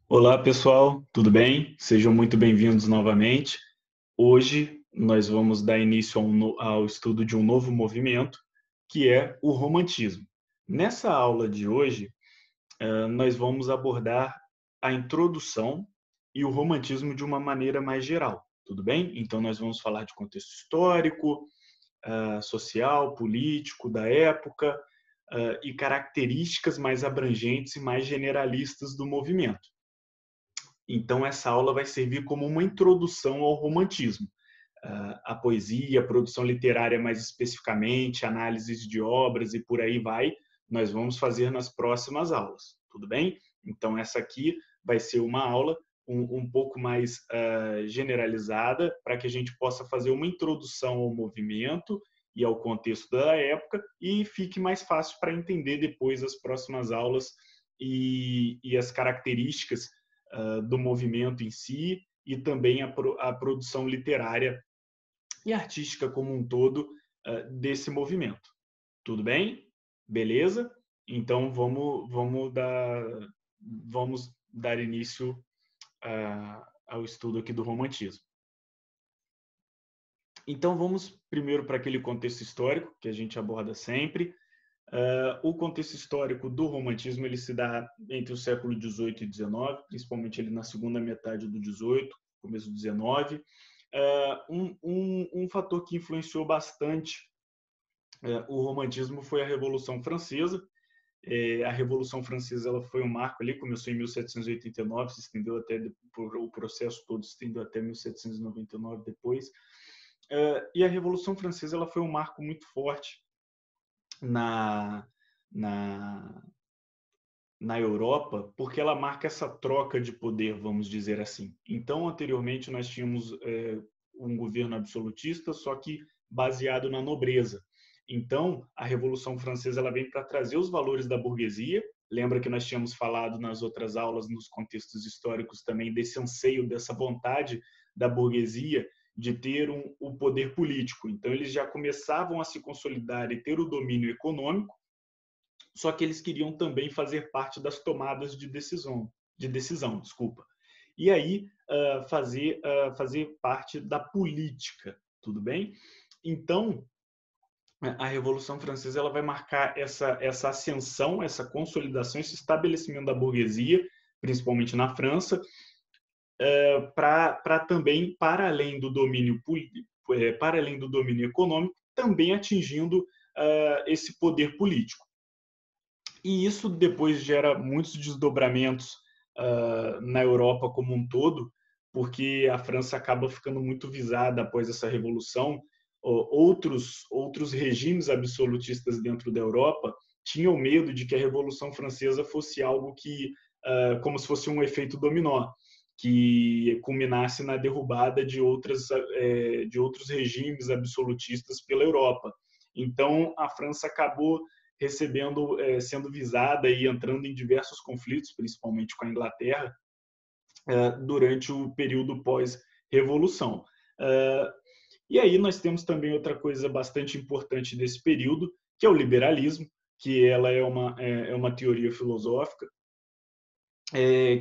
Olá, pessoal, tudo bem? Sejam muito bem-vindos novamente. Hoje nós vamos dar início ao estudo de um novo movimento, que é o romantismo. Nessa aula de hoje, nós vamos abordar a introdução e o romantismo de uma maneira mais geral, tudo bem? Então, nós vamos falar de contexto histórico, social, político da época, e características mais abrangentes e mais generalistas do movimento. Então, essa aula vai servir como uma introdução ao romantismo. A poesia, a produção literária mais especificamente, análises de obras e por aí vai, nós vamos fazer nas próximas aulas, tudo bem? Então, essa aqui vai ser uma aula um pouco mais generalizada, para que a gente possa fazer uma introdução ao movimento e ao contexto da época e fique mais fácil para entender depois as próximas aulas e as características do movimento em si e também a produção literária e artística como um todo desse movimento. Tudo bem? Beleza? Então vamos dar início ao estudo aqui do romantismo. Então vamos primeiro para aquele contexto histórico que a gente aborda sempre. O contexto histórico do romantismo ele se dá entre o século XVIII e XIX, principalmente ele na segunda metade do XVIII, começo do XIX. Um fator que influenciou bastante o romantismo foi a Revolução Francesa. A Revolução Francesa ela foi um marco ali, começou em 1789, se estendeu até o processo todo se estendeu até 1799 depois. E a Revolução Francesa ela foi um marco muito forte na, na, na Europa, porque ela marca essa troca de poder, vamos dizer assim. Então, anteriormente, nós tínhamos um governo absolutista, só que baseado na nobreza. Então, a Revolução Francesa ela vem para trazer os valores da burguesia. Lembra que nós tínhamos falado nas outras aulas, nos contextos históricos também, desse anseio, dessa vontade da burguesia de ter o poder político. Então, eles já começavam a se consolidar e ter o domínio econômico, só que eles queriam também fazer parte das tomadas de decisão, desculpa. E aí fazer parte da política, tudo bem? Então, a Revolução Francesa ela vai marcar essa ascensão, essa consolidação, esse estabelecimento da burguesia, principalmente na França, para também, para além do domínio econômico, também atingindo esse poder político. E isso depois gera muitos desdobramentos na Europa como um todo, porque a França acaba ficando muito visada após essa revolução. Outros regimes absolutistas dentro da Europa tinham medo de que a Revolução Francesa fosse algo que, como se fosse um efeito dominó, que culminasse na derrubada de outros regimes absolutistas pela Europa. Então, a França acabou recebendo, sendo visada e entrando em diversos conflitos, principalmente com a Inglaterra, durante o período pós-revolução. E aí nós temos também outra coisa bastante importante desse período, que é o liberalismo, que ela é uma teoria filosófica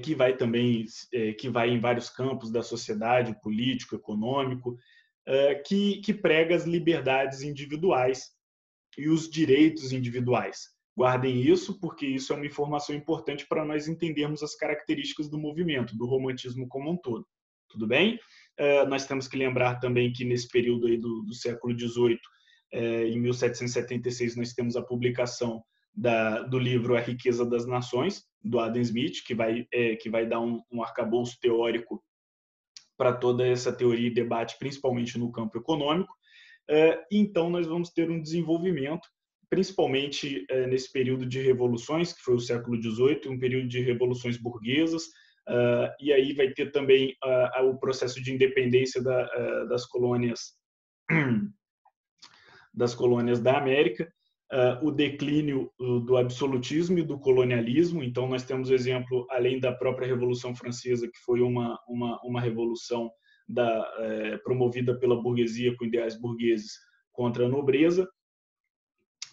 que vai também que vai em vários campos da sociedade, político, econômico, que prega as liberdades individuais e os direitos individuais. Guardem isso, porque isso é uma informação importante para nós entendermos as características do movimento, do romantismo como um todo. Tudo bem? Nós temos que lembrar também que nesse período aí do século XVIII, em 1776, nós temos a publicação do livro A Riqueza das Nações, do Adam Smith, que vai dar um arcabouço teórico para toda essa teoria e debate, principalmente no campo econômico. Então, nós vamos ter um desenvolvimento, principalmente nesse período de revoluções, que foi o século XVIII, um período de revoluções burguesas, e aí vai ter também o processo de independência das colônias da América, o declínio do absolutismo e do colonialismo. Então, nós temos o exemplo, além da própria Revolução Francesa, que foi uma revolução promovida pela burguesia com ideais burgueses contra a nobreza.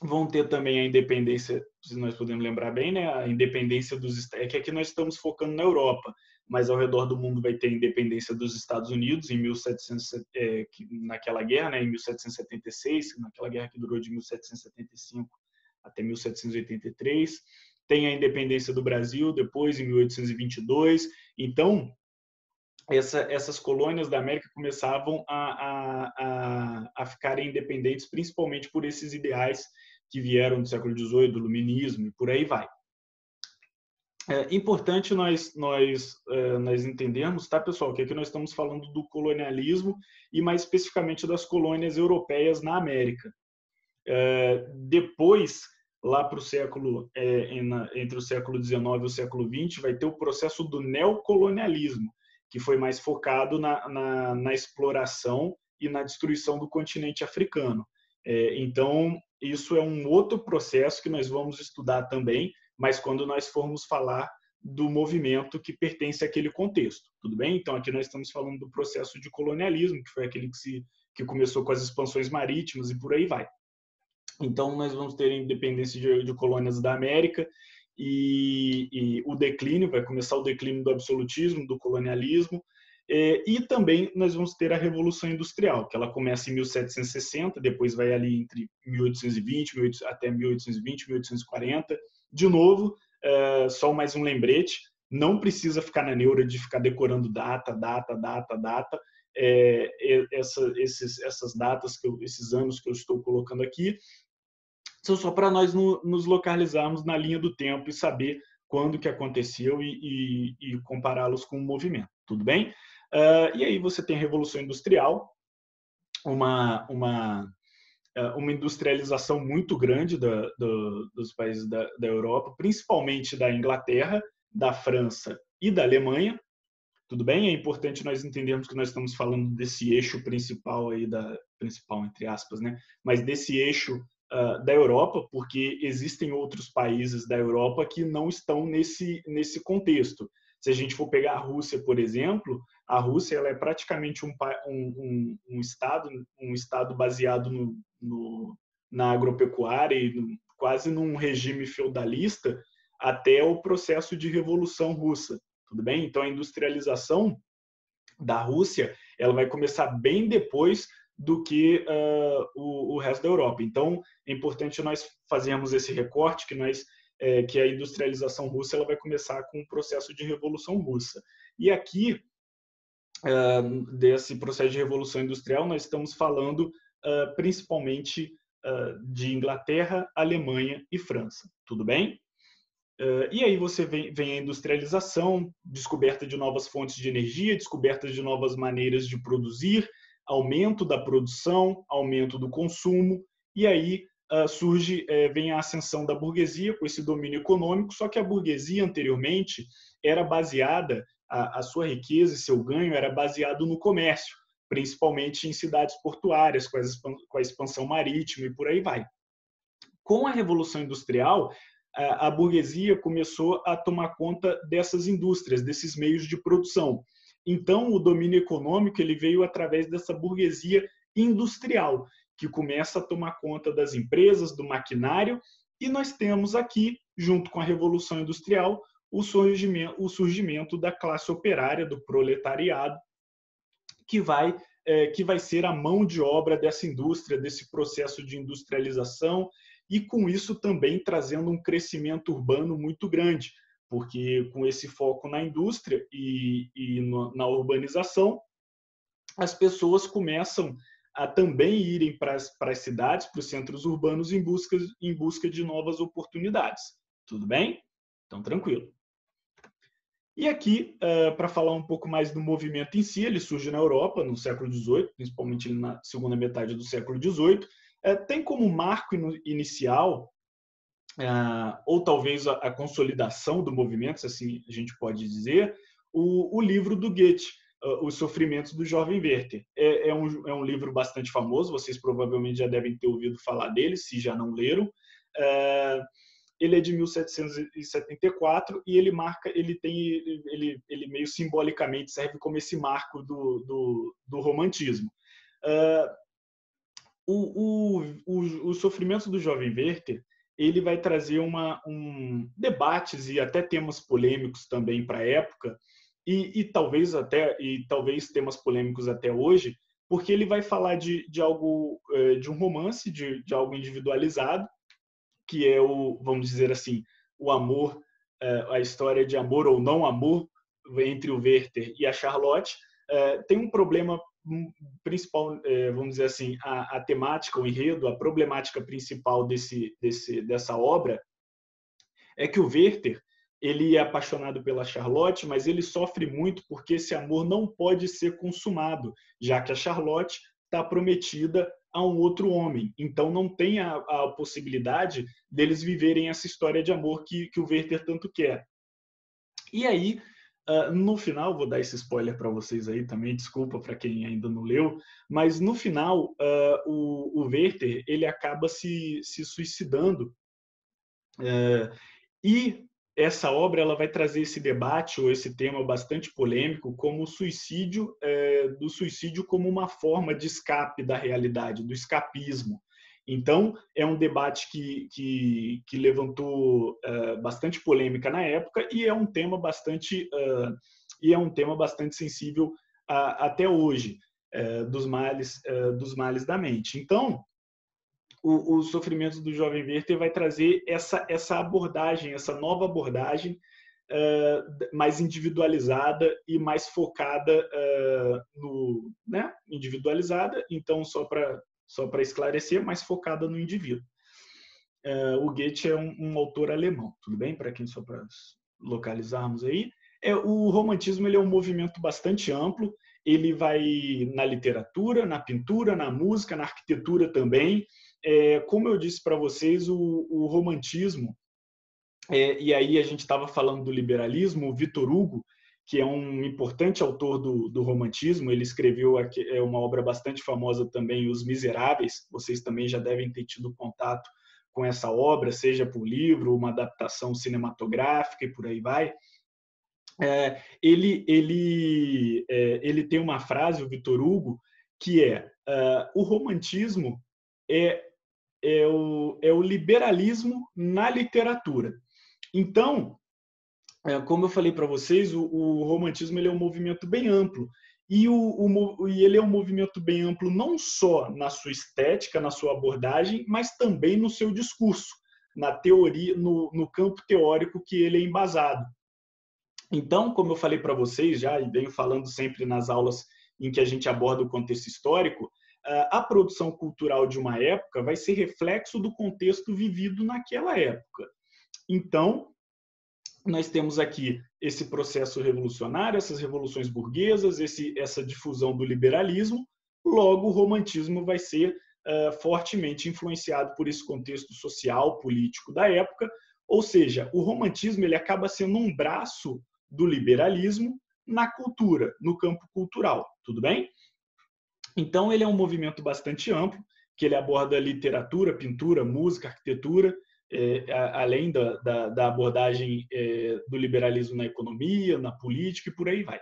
vão ter também a independência, se nós podemos lembrar bem, né? A independência dos... É que aqui nós estamos focando na Europa, mas ao redor do mundo vai ter a independência dos Estados Unidos em 1700, naquela guerra, né? Em 1776, naquela guerra que durou de 1775 até 1783. Tem a independência do Brasil depois, em 1822. Então, essas colônias da América começavam a ficarem independentes, principalmente por esses ideais que vieram do século XVIII, do Iluminismo, e por aí vai. É importante nós entendermos, tá, pessoal, que aqui nós estamos falando do colonialismo e mais especificamente das colônias europeias na América. Depois, lá para o século, entre o século XIX e o século XX, vai ter o processo do neocolonialismo, que foi mais focado na exploração e na destruição do continente africano. Então, isso é um outro processo que nós vamos estudar também, mas quando nós formos falar do movimento que pertence àquele contexto, tudo bem? Então, aqui nós estamos falando do processo de colonialismo, que foi aquele que começou com as expansões marítimas e por aí vai. Então, nós vamos ter a independência de colônias da América e o declínio, vai começar o declínio do absolutismo, do colonialismo, e também nós vamos ter a Revolução Industrial, que ela começa em 1760, depois vai ali entre 1820 até 1820, 1840. De novo, só mais um lembrete, não precisa ficar na neura de ficar decorando data, essas datas, esses anos que eu estou colocando aqui, são só para nós nos localizarmos na linha do tempo e saber quando que aconteceu e compará-los com o movimento, tudo bem? E aí você tem a Revolução Industrial, uma industrialização muito grande dos países da Europa, principalmente da Inglaterra, da França e da Alemanha. Tudo bem? É importante nós entendermos que nós estamos falando desse eixo principal aí, principal entre aspas, né? Mas desse eixo da Europa, porque existem outros países da Europa que não estão nesse contexto. Se a gente for pegar a Rússia, por exemplo, a Rússia ela é praticamente um estado baseado na agropecuária e quase num regime feudalista até o processo de Revolução Russa. Tudo bem? Então, a industrialização da Rússia ela vai começar bem depois do que o resto da Europa. Então, é importante nós fazermos esse recorte que a industrialização russa ela vai começar com o processo de Revolução Russa. E aqui, desse processo de Revolução Industrial, nós estamos falando principalmente de Inglaterra, Alemanha e França. Tudo bem? E aí você vem a industrialização, descoberta de novas fontes de energia, descoberta de novas maneiras de produzir, aumento da produção, aumento do consumo, e aí vem a ascensão da burguesia com esse domínio econômico, só que a burguesia anteriormente era baseada, a sua riqueza e seu ganho era baseado no comércio, principalmente em cidades portuárias, com a expansão marítima e por aí vai. Com a Revolução Industrial, a burguesia começou a tomar conta dessas indústrias, desses meios de produção. Então, o domínio econômico ele veio através dessa burguesia industrial, que começa a tomar conta das empresas, do maquinário, e nós temos aqui, junto com a Revolução Industrial, o surgimento da classe operária, do proletariado, que vai ser a mão de obra dessa indústria, desse processo de industrialização, e com isso também trazendo um crescimento urbano muito grande, porque com esse foco na indústria e na urbanização, as pessoas começam a também irem para as cidades, para os centros urbanos, em busca de novas oportunidades. Tudo bem? Então, tranquilo. E aqui, para falar um pouco mais do movimento em si, ele surge na Europa no século XVIII, principalmente na segunda metade do século XVIII, tem como marco inicial, ou talvez a consolidação do movimento, se assim a gente pode dizer, o livro do Goethe, Os Sofrimentos do Jovem Werther. É um livro bastante famoso, vocês provavelmente já devem ter ouvido falar dele, se já não leram. Ele é de 1774 e ele meio simbolicamente serve como esse marco do romantismo. O sofrimento do jovem Werther, ele vai trazer debates e até temas polêmicos também para a época, e talvez temas polêmicos até hoje, porque ele vai falar de algo, de um romance, de algo individualizado, que é vamos dizer assim, o amor, a história de amor ou não amor entre o Werther e a Charlotte. Tem um problema principal, vamos dizer assim, a temática, o enredo, a problemática principal dessa obra é que o Werther, ele é apaixonado pela Charlotte, mas ele sofre muito porque esse amor não pode ser consumado, já que a Charlotte está prometida a um outro homem. Então não tem a possibilidade deles viverem essa história de amor que o Werther tanto quer. E aí, no final, vou dar esse spoiler para vocês aí também, desculpa para quem ainda não leu, mas no final, o Werther, ele acaba se suicidando, e essa obra ela vai trazer esse debate ou esse tema bastante polêmico como o suicídio, do suicídio como uma forma de escape da realidade, do escapismo. Então, é um debate que levantou bastante polêmica na época e é um tema bastante sensível até hoje, dos males da mente. Então, os sofrimentos do jovem Werther vai trazer essa abordagem, essa nova abordagem mais individualizada e mais focada individualizada, então só para esclarecer, mais focada no indivíduo. O Goethe é um autor alemão, tudo bem? Só para localizarmos aí. O romantismo ele é um movimento bastante amplo, ele vai na literatura, na pintura, na música, na arquitetura também. Como eu disse para vocês, o romantismo, e aí a gente estava falando do liberalismo, o Victor Hugo, que é um importante autor do romantismo, ele escreveu uma obra bastante famosa também, Os Miseráveis, vocês também já devem ter tido contato com essa obra, seja por livro, uma adaptação cinematográfica e por aí vai. Ele tem uma frase, o Victor Hugo, que o romantismo é o liberalismo na literatura. Então, como eu falei para vocês, o romantismo ele é um movimento bem amplo. E ele é um movimento bem amplo não só na sua estética, na sua abordagem, mas também no seu discurso, na teoria, no campo teórico que ele é embasado. Então, como eu falei para vocês já, e venho falando sempre nas aulas em que a gente aborda o contexto histórico, a produção cultural de uma época vai ser reflexo do contexto vivido naquela época. Então, nós temos aqui esse processo revolucionário, essas revoluções burguesas, essa difusão do liberalismo, logo o romantismo vai ser fortemente influenciado por esse contexto social, político da época, ou seja, o romantismo ele acaba sendo um braço do liberalismo na cultura, no campo cultural, tudo bem? Então, ele é um movimento bastante amplo, que ele aborda literatura, pintura, música, arquitetura, além da abordagem do liberalismo na economia, na política e por aí vai.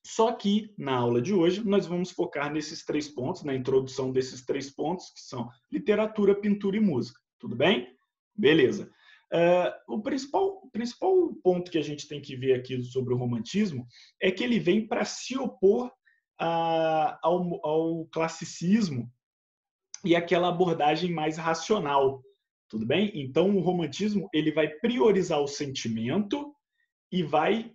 Só que, na aula de hoje, nós vamos focar nesses 3 pontos, na introdução desses 3 pontos, que são literatura, pintura e música. Tudo bem? Beleza. O principal ponto que a gente tem que ver aqui sobre o romantismo é que ele vem para se opor ao classicismo e aquela abordagem mais racional, tudo bem? Então, o romantismo ele vai priorizar o sentimento e vai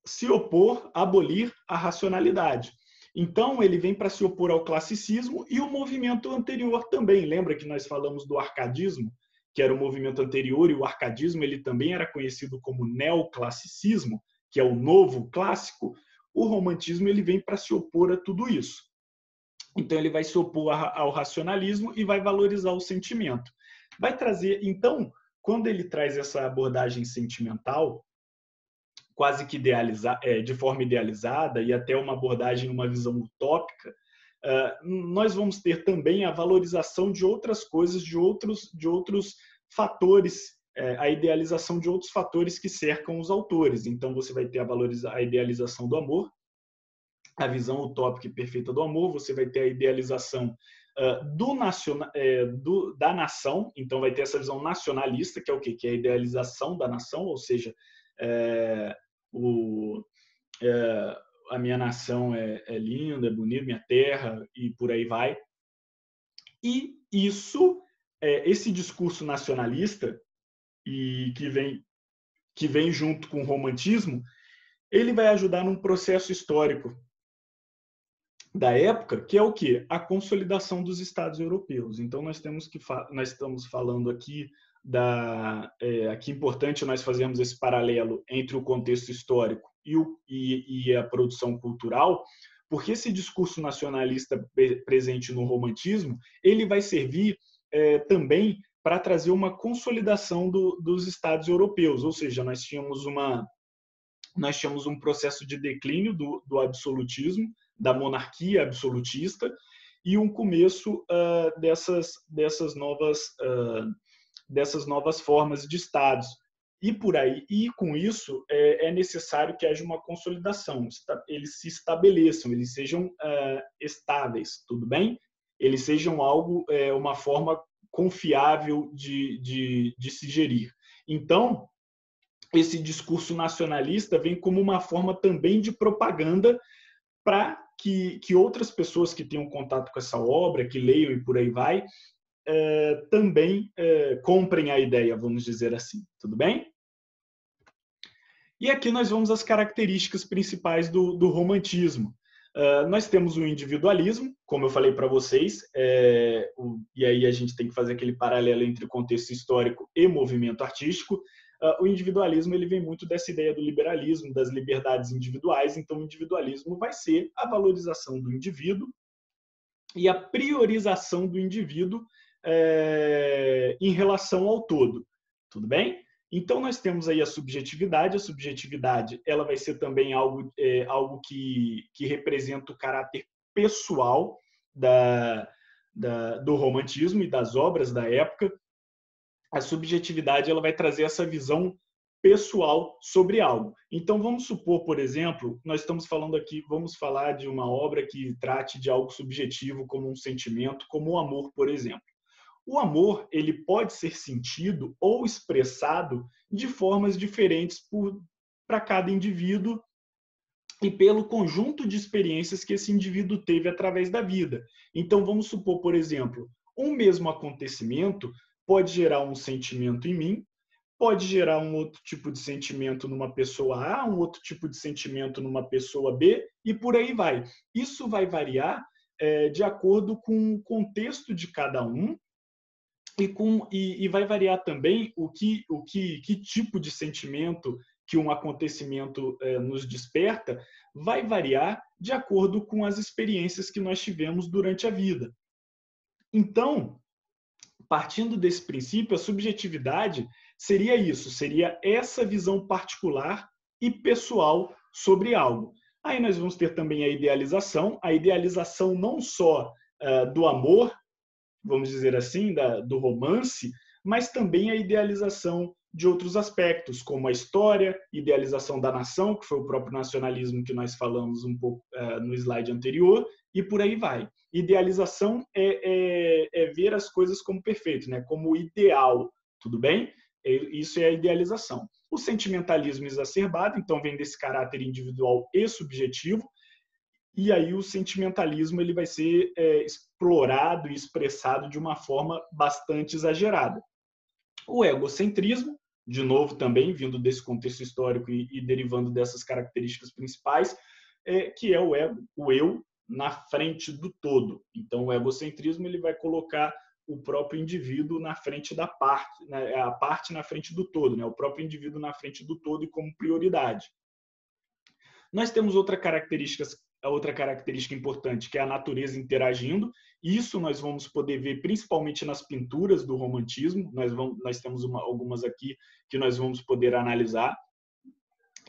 se opor, abolir a racionalidade. Então, ele vem para se opor ao classicismo e o movimento anterior também. Lembra que nós falamos do arcadismo, que era o movimento anterior, e o arcadismo ele também era conhecido como neoclassicismo, que é o novo clássico. O romantismo ele vem para se opor a tudo isso. Então, ele vai se opor ao racionalismo e vai valorizar o sentimento. Vai trazer, então, quando ele traz essa abordagem sentimental, quase que de forma idealizada e até uma abordagem, uma visão utópica, nós vamos ter também a valorização de outras coisas, de outros fatores, a idealização de outros fatores que cercam os autores. Então, você vai ter a idealização do amor, a visão utópica e perfeita do amor, você vai ter a idealização da nação, então vai ter essa visão nacionalista, que é o quê? Que é a idealização da nação, ou seja, é, o, é, a minha nação é linda, é bonita, minha terra, e por aí vai. E isso, esse discurso nacionalista, e que vem junto com o romantismo, ele vai ajudar num processo histórico da época, que é o quê? A consolidação dos Estados europeus. Então, nós estamos falando aqui aqui é importante nós fazermos esse paralelo entre o contexto histórico e a produção cultural, porque esse discurso nacionalista presente no romantismo, ele vai servir também para trazer uma consolidação dos Estados europeus, ou seja, nós tínhamos um processo de declínio do absolutismo, da monarquia absolutista, e um começo dessas novas formas de estados. E por aí, e com isso é necessário que haja uma consolidação, eles se estabeleçam, eles sejam estáveis, tudo bem? Eles sejam uma forma confiável de se gerir. Então, esse discurso nacionalista vem como uma forma também de propaganda para que outras pessoas que tenham contato com essa obra, que leiam e por aí vai, também comprem a ideia, vamos dizer assim. Tudo bem? E aqui nós vamos às características principais do romantismo. Nós temos o individualismo, como eu falei para vocês, e aí a gente tem que fazer aquele paralelo entre contexto histórico e movimento artístico. O individualismo ele vem muito dessa ideia do liberalismo, das liberdades individuais. Então, o individualismo vai ser a valorização do indivíduo e a priorização do indivíduo em relação ao todo. Tudo bem? Então, nós temos aí a subjetividade. A subjetividade ela vai ser também algo que representa o caráter pessoal do romantismo e das obras da época. A subjetividade ela vai trazer essa visão pessoal sobre algo. Então, vamos supor, por exemplo, nós estamos falando aqui, vamos falar de uma obra que trate de algo subjetivo, como um sentimento, como o amor, por exemplo. O amor ele pode ser sentido ou expressado de formas diferentes para cada indivíduo e pelo conjunto de experiências que esse indivíduo teve através da vida. Então, vamos supor, por exemplo, um mesmo acontecimento pode gerar um sentimento em mim, pode gerar um outro tipo de sentimento numa pessoa A, um outro tipo de sentimento numa pessoa B, e por aí vai. Isso vai variar de acordo com o contexto de cada um, e vai variar também que tipo de sentimento que um acontecimento nos desperta, vai variar de acordo com as experiências que nós tivemos durante a vida. Então, partindo desse princípio, a subjetividade seria isso, seria essa visão particular e pessoal sobre algo. Aí nós vamos ter também a idealização não só do amor, vamos dizer assim, do romance, mas também a idealização de outros aspectos, como a história, idealização da nação, que foi o próprio nacionalismo que nós falamos um pouco no slide anterior, e por aí vai. Idealização é ver as coisas como perfeito, né? Como ideal, tudo bem? Isso é a idealização. O sentimentalismo exacerbado, então, vem desse caráter individual e subjetivo, e aí o sentimentalismo ele vai ser explorado e expressado de uma forma bastante exagerada. O egocentrismo, de novo também vindo desse contexto histórico e derivando dessas características principais, que é o eu na frente do todo. Então, o egocentrismo ele vai colocar o próprio indivíduo na frente da parte, né? A parte na frente do todo, né? O próprio indivíduo na frente do todo e como prioridade. Nós temos outra característica importante, que é a natureza interagindo. Isso nós vamos poder ver principalmente nas pinturas do romantismo. Nós temos algumas aqui que nós vamos poder analisar.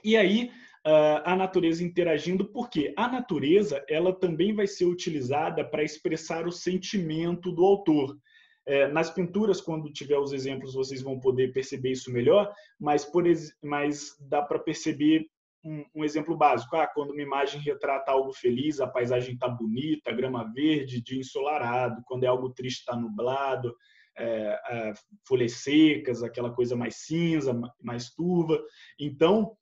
E aí, a natureza interagindo, porque a natureza ela também vai ser utilizada para expressar o sentimento do autor. Nas pinturas, quando tiver os exemplos, vocês vão poder perceber isso melhor, mas dá para perceber um exemplo básico. Quando uma imagem retrata algo feliz, a paisagem está bonita, a grama verde, dia ensolarado. Quando é algo triste, está nublado, folhas secas, aquela coisa mais cinza, mais turva. Então,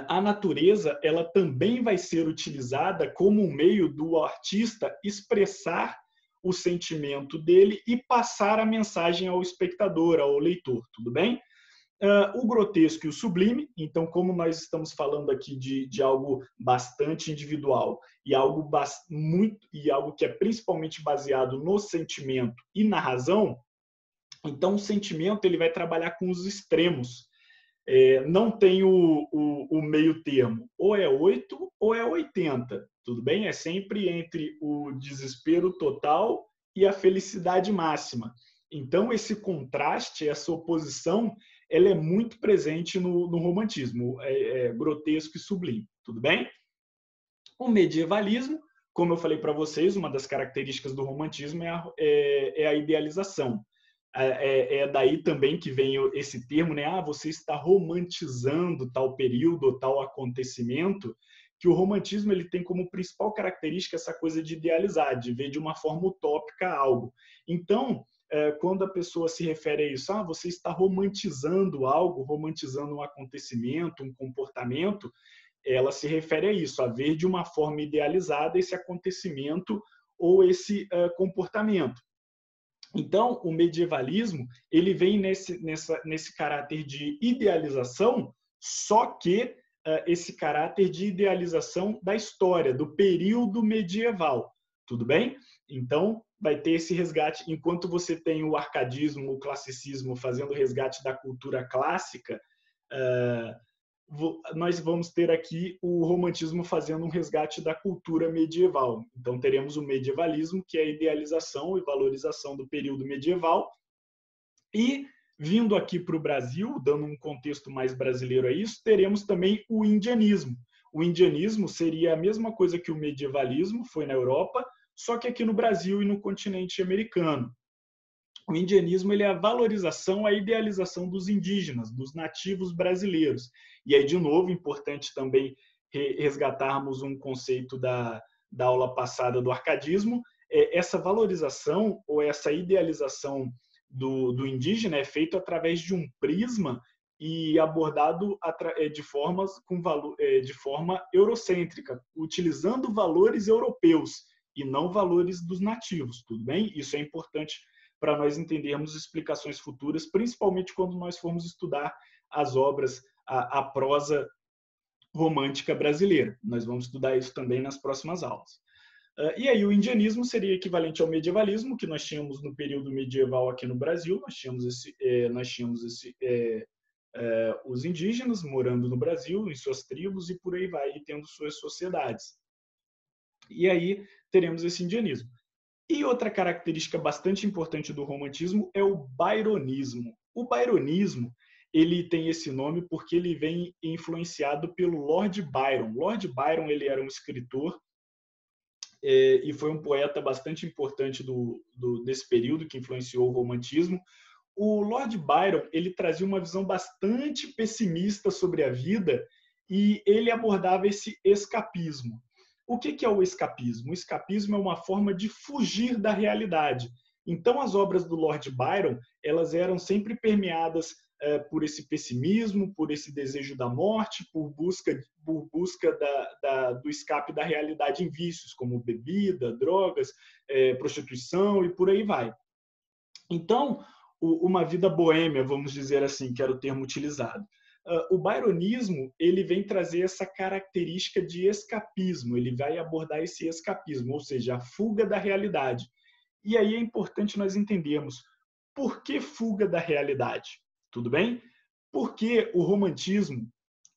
a natureza ela também vai ser utilizada como um meio do artista expressar o sentimento dele e passar a mensagem ao espectador, ao leitor, tudo bem? O grotesco e o sublime, então, como nós estamos falando aqui de algo bastante individual e algo que é principalmente baseado no sentimento e na razão, então o sentimento ele vai trabalhar com os extremos. Não tem o meio termo, ou é 8 ou é 80, tudo bem? É sempre entre o desespero total e a felicidade máxima. Então, esse contraste, essa oposição, ela é muito presente no romantismo, grotesco e sublime, tudo bem? O medievalismo, como eu falei para vocês, uma das características do romantismo é a idealização. É daí também que vem esse termo, né? Você está romantizando tal período ou tal acontecimento, que o romantismo ele tem como principal característica essa coisa de idealizar, de ver de uma forma utópica algo. Então, quando a pessoa se refere a isso, você está romantizando algo, romantizando um acontecimento, um comportamento, ela se refere a isso, a ver de uma forma idealizada esse acontecimento ou esse comportamento. Então, o medievalismo ele vem nesse caráter de idealização, só que esse caráter de idealização da história, do período medieval, tudo bem? Então, vai ter esse resgate, enquanto você tem o arcadismo, o classicismo fazendo resgate da cultura clássica, nós vamos ter aqui o romantismo fazendo um resgate da cultura medieval. Então, teremos o medievalismo, que é a idealização e valorização do período medieval. E, vindo aqui para o Brasil, dando um contexto mais brasileiro a isso, teremos também o indianismo. O indianismo seria a mesma coisa que o medievalismo, foi na Europa, só que aqui no Brasil e no continente americano. O indianismo ele é a valorização, a idealização dos indígenas, dos nativos brasileiros. E aí, de novo, importante também resgatarmos um conceito da aula passada do arcadismo, essa valorização ou essa idealização do indígena é feita através de um prisma e abordado de forma eurocêntrica, utilizando valores europeus e não valores dos nativos, tudo bem? Isso é importante para nós entendermos explicações futuras, principalmente quando nós formos estudar as obras, a prosa romântica brasileira. Nós vamos estudar isso também nas próximas aulas. E aí o indianismo seria equivalente ao medievalismo, que nós tínhamos no período medieval aqui no Brasil. Nós tínhamos os indígenas morando no Brasil, em suas tribos, e por aí vai, e tendo suas sociedades. E aí teremos esse indianismo. E outra característica bastante importante do romantismo é o byronismo. O byronismo ele tem esse nome porque ele vem influenciado pelo Lord Byron. Lord Byron ele era um escritor e foi um poeta bastante importante desse período que influenciou o romantismo. O Lord Byron ele trazia uma visão bastante pessimista sobre a vida e ele abordava esse escapismo. O que é o escapismo? O escapismo é uma forma de fugir da realidade. Então, as obras do Lord Byron elas eram sempre permeadas por esse pessimismo, por esse desejo da morte, por busca do escape da realidade em vícios, como bebida, drogas, prostituição e por aí vai. Então, uma vida boêmia, vamos dizer assim, que era o termo utilizado. O byronismo ele vem trazer essa característica de escapismo, ele vai abordar esse escapismo, ou seja, a fuga da realidade. E aí é importante nós entendermos por que fuga da realidade, tudo bem? Porque o romantismo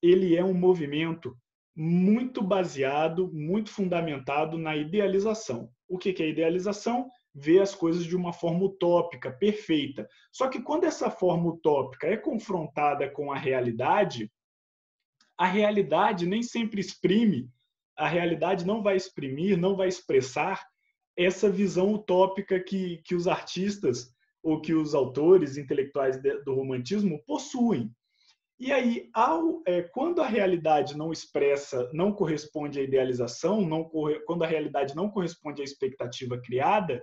ele é um movimento muito baseado, muito fundamentado na idealização. O que é idealização? Ver as coisas de uma forma utópica, perfeita. Só que quando essa forma utópica é confrontada com a realidade nem sempre exprime, a realidade não vai exprimir, não vai expressar essa visão utópica que os artistas ou que os autores intelectuais do romantismo possuem. E aí, quando a realidade não expressa, não corresponde à idealização, quando a realidade não corresponde à expectativa criada,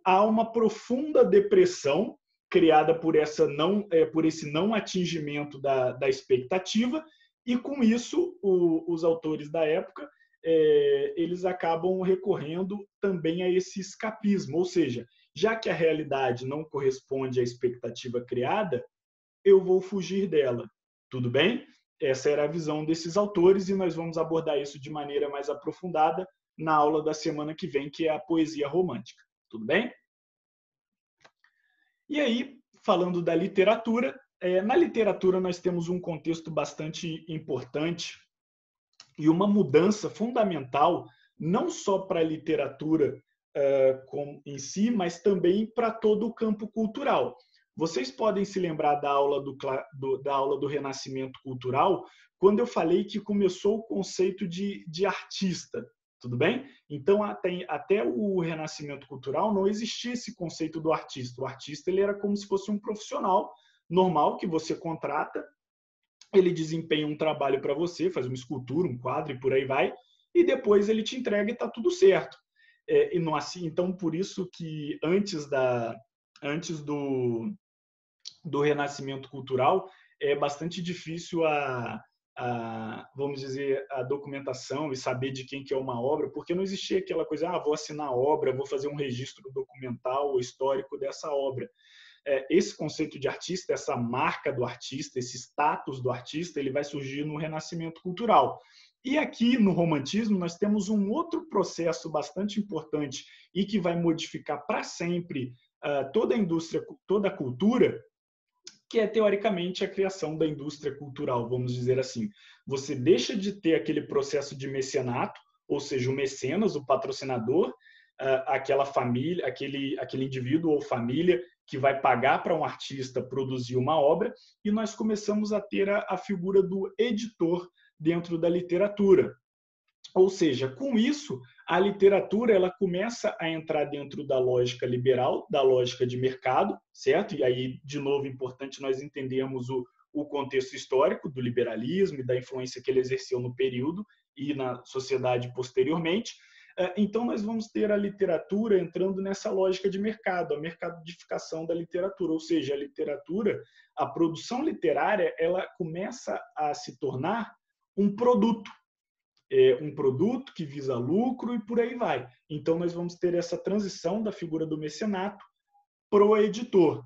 há uma profunda depressão criada por esse não atingimento da expectativa, e com isso os autores da época eles acabam recorrendo também a esse escapismo, ou seja, já que a realidade não corresponde à expectativa criada, eu vou fugir dela. Tudo bem? Essa era a visão desses autores e nós vamos abordar isso de maneira mais aprofundada na aula da semana que vem, que é a poesia romântica. Tudo bem? E aí, falando da literatura, na literatura nós temos um contexto bastante importante e uma mudança fundamental, não só para a literatura em si, mas também para todo o campo cultural. Vocês podem se lembrar da aula do Renascimento Cultural, quando eu falei que começou o conceito de artista, tudo bem? Então, até o Renascimento Cultural não existia esse conceito do artista. O artista ele era como se fosse um profissional normal que você contrata, ele desempenha um trabalho para você, faz uma escultura, um quadro e por aí vai, e depois ele te entrega e está tudo certo. E não assim, então, por isso que antes do Renascimento Cultural, é bastante difícil vamos dizer, a documentação e saber de quem que é uma obra, porque não existia aquela coisa, vou assinar a obra, vou fazer um registro documental ou histórico dessa obra. Esse conceito de artista, essa marca do artista, esse status do artista, ele vai surgir no Renascimento Cultural. E aqui no Romantismo nós temos um outro processo bastante importante e que vai modificar para sempre toda a indústria, toda a cultura, que é, teoricamente, a criação da indústria cultural, vamos dizer assim. Você deixa de ter aquele processo de mecenato, ou seja, o mecenas, o patrocinador, aquela família, aquele indivíduo ou família que vai pagar para um artista produzir uma obra, e nós começamos a ter a figura do editor dentro da literatura. Ou seja, com isso, a literatura ela começa a entrar dentro da lógica liberal, da lógica de mercado, certo? E aí, de novo, é importante nós entendermos o contexto histórico do liberalismo e da influência que ele exerceu no período e na sociedade posteriormente. Então, nós vamos ter a literatura entrando nessa lógica de mercado, a mercadificação da literatura, ou seja, a literatura, a produção literária, ela começa a se tornar um produto que visa lucro e por aí vai. Então, nós vamos ter essa transição da figura do mecenato para o editor.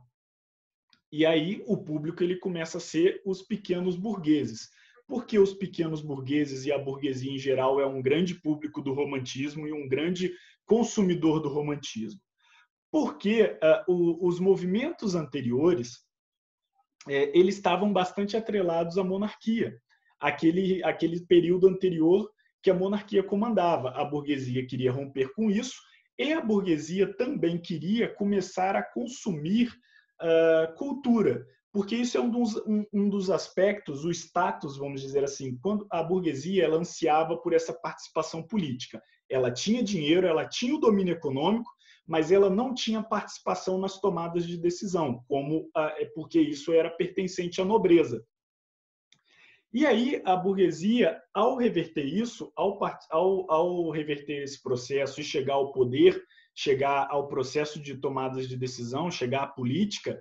E aí, o público ele começa a ser os pequenos burgueses. Porque os pequenos burgueses e a burguesia em geral é um grande público do romantismo e um grande consumidor do romantismo? Porque os movimentos anteriores eles estavam bastante atrelados à monarquia. Aquele período anterior que a monarquia comandava. A burguesia queria romper com isso e a burguesia também queria começar a consumir cultura, porque isso é um dos aspectos, o status, vamos dizer assim, quando a burguesia ela ansiava por essa participação política. Ela tinha dinheiro, ela tinha o domínio econômico, mas ela não tinha participação nas tomadas de decisão, porque isso era pertencente à nobreza. E aí a burguesia, ao reverter isso, ao reverter esse processo e chegar ao poder, chegar ao processo de tomadas de decisão, chegar à política,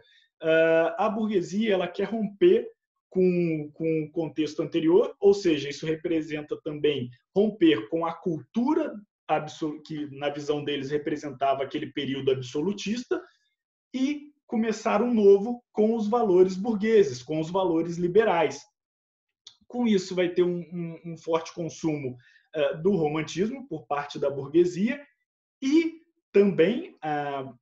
a burguesia ela quer romper com o contexto anterior, ou seja, isso representa também romper com a cultura que na visão deles representava aquele período absolutista e começar um novo com os valores burgueses, com os valores liberais. Com isso, vai ter um forte consumo do romantismo por parte da burguesia e também,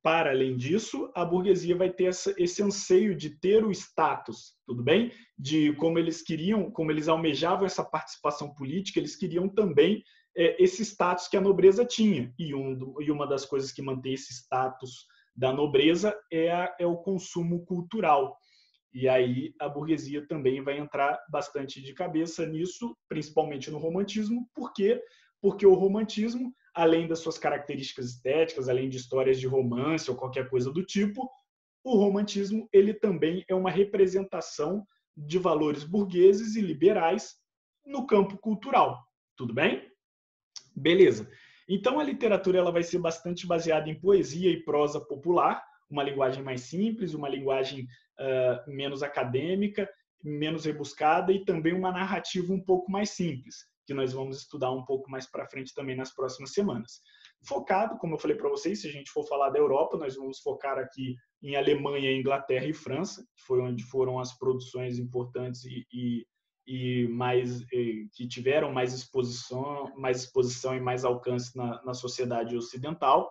para além disso, a burguesia vai ter esse anseio de ter o status, tudo bem? De como eles almejavam essa participação política, eles queriam também esse status que a nobreza tinha. E uma das coisas que mantém esse status da nobreza é o consumo cultural. E aí a burguesia também vai entrar bastante de cabeça nisso, principalmente no romantismo. Por quê? Porque o romantismo, além das suas características estéticas, além de histórias de romance ou qualquer coisa do tipo, o romantismo ele também é uma representação de valores burgueses e liberais no campo cultural. Tudo bem? Beleza. Então, a literatura ela vai ser bastante baseada em poesia e prosa popular, uma linguagem mais simples, uma linguagem menos acadêmica, menos rebuscada e também uma narrativa um pouco mais simples, que nós vamos estudar um pouco mais para frente também nas próximas semanas. Focado, como eu falei para vocês, se a gente for falar da Europa, nós vamos focar aqui em Alemanha, Inglaterra e França, que foi onde foram as produções importantes que tiveram mais exposição e mais alcance na sociedade ocidental.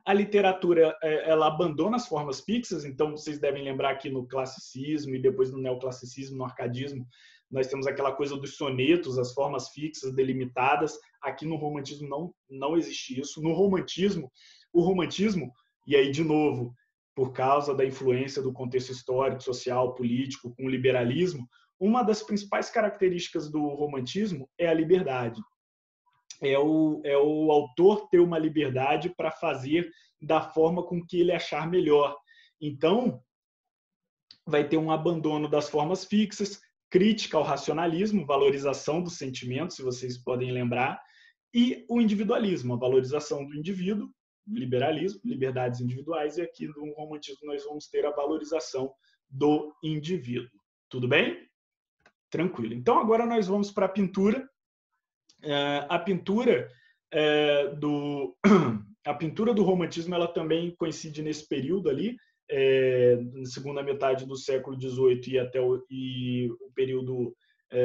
A literatura ela abandona as formas fixas, então vocês devem lembrar que no classicismo e depois no neoclassicismo, no arcadismo, nós temos aquela coisa dos sonetos, as formas fixas, delimitadas. Aqui no romantismo não existe isso. No romantismo, o romantismo, e aí de novo, por causa da influência do contexto histórico, social, político, com o liberalismo, uma das principais características do romantismo é a liberdade. É o autor ter uma liberdade para fazer da forma com que ele achar melhor. Então, vai ter um abandono das formas fixas, crítica ao racionalismo, valorização dos sentimentos, se vocês podem lembrar, e o individualismo, a valorização do indivíduo, liberalismo, liberdades individuais, e aqui no romantismo nós vamos ter a valorização do indivíduo. Tudo bem? Tranquilo. Então, agora nós vamos para a pintura. A pintura do romantismo ela também coincide nesse período ali, na segunda metade do século XVIII e até o período,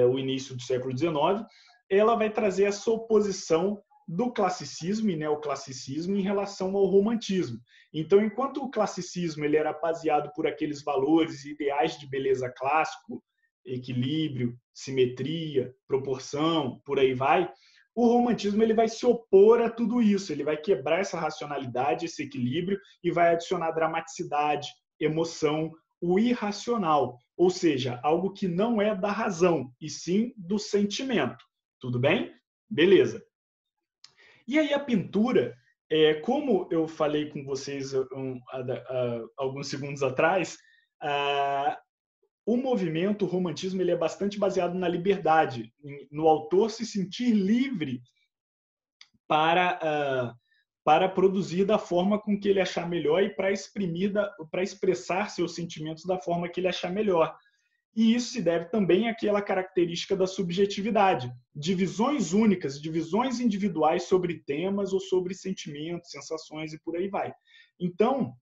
o início do século XIX. Ela vai trazer essa oposição do classicismo e neoclassicismo em relação ao romantismo. Então, enquanto o classicismo ele era baseado por aqueles valores e ideais de beleza clássico, equilíbrio, simetria, proporção, por aí vai, o romantismo ele vai se opor a tudo isso, ele vai quebrar essa racionalidade, esse equilíbrio e vai adicionar dramaticidade, emoção, o irracional, ou seja, algo que não é da razão, e sim do sentimento. Tudo bem? Beleza. E aí a pintura, como eu falei com vocês alguns segundos atrás, o movimento, o romantismo, ele é bastante baseado na liberdade, no autor se sentir livre para produzir da forma com que ele achar melhor e para expressar seus sentimentos da forma que ele achar melhor. E isso se deve também àquela característica da subjetividade, divisões únicas, divisões individuais sobre temas ou sobre sentimentos, sensações e por aí vai. Então,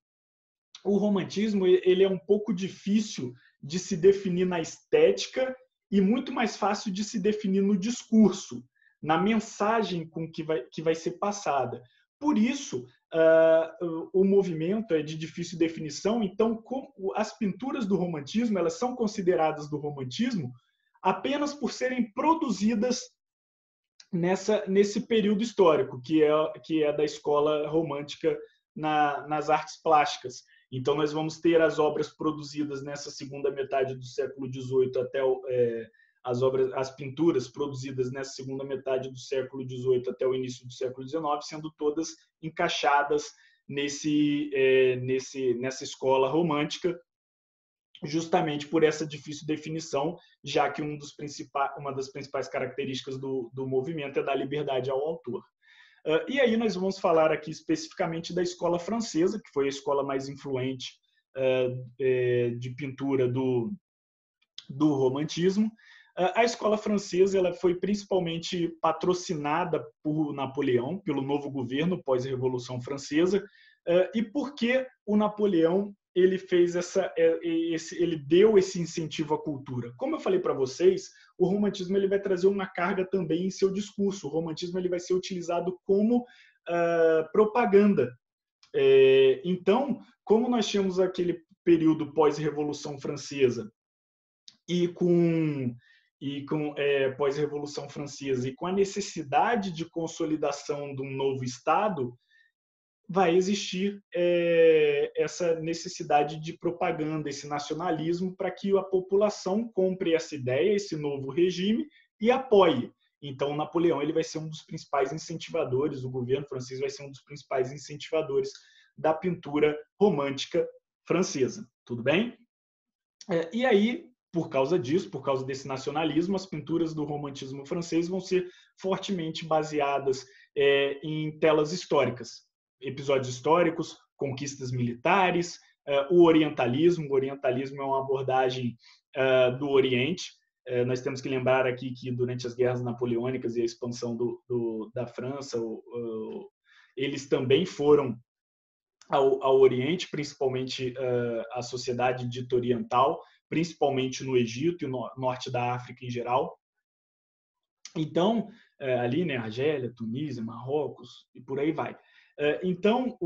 o romantismo ele é um pouco difícil de se definir na estética e muito mais fácil de se definir no discurso, na mensagem com que vai ser passada. Por isso, o movimento é de difícil definição, então as pinturas do romantismo elas são consideradas do romantismo apenas por serem produzidas nesse período histórico, que é da escola romântica nas artes plásticas. Então, nós vamos ter as obras produzidas nessa segunda metade do século XVIII até as pinturas produzidas nessa segunda metade do século XVIII até o início do século XIX, sendo todas encaixadas nessa escola romântica, justamente por essa difícil definição, já que uma das principais características do movimento é dar liberdade ao autor. E aí nós vamos falar aqui especificamente da escola francesa, que foi a escola mais influente de pintura do romantismo. A escola francesa ela foi principalmente patrocinada por Napoleão, pelo novo governo pós-Revolução Francesa. E por que o Napoleão ele fez ele deu esse incentivo à cultura? Como eu falei para vocês, o romantismo ele vai trazer uma carga também em seu discurso. O romantismo ele vai ser utilizado como propaganda. Então, como nós tínhamos aquele período pós-Revolução Francesa pós-Revolução Francesa e com a necessidade de consolidação de um novo Estado, vai existir essa necessidade de propaganda, esse nacionalismo, para que a população compre essa ideia, esse novo regime e apoie. Então, Napoleão ele vai ser um dos principais incentivadores, o governo francês vai ser um dos principais incentivadores da pintura romântica francesa. Tudo bem? E aí, por causa disso, por causa desse nacionalismo, as pinturas do romantismo francês vão ser fortemente baseadas em telas históricas, episódios históricos, conquistas militares, o orientalismo. O orientalismo é uma abordagem do Oriente. Nós temos que lembrar aqui que durante as guerras napoleônicas e a expansão da França, eles também foram ao Oriente, principalmente a sociedade dita oriental, principalmente no Egito e no norte da África em geral. Então, ali, né, Argélia, Tunísia, Marrocos e por aí vai. Então,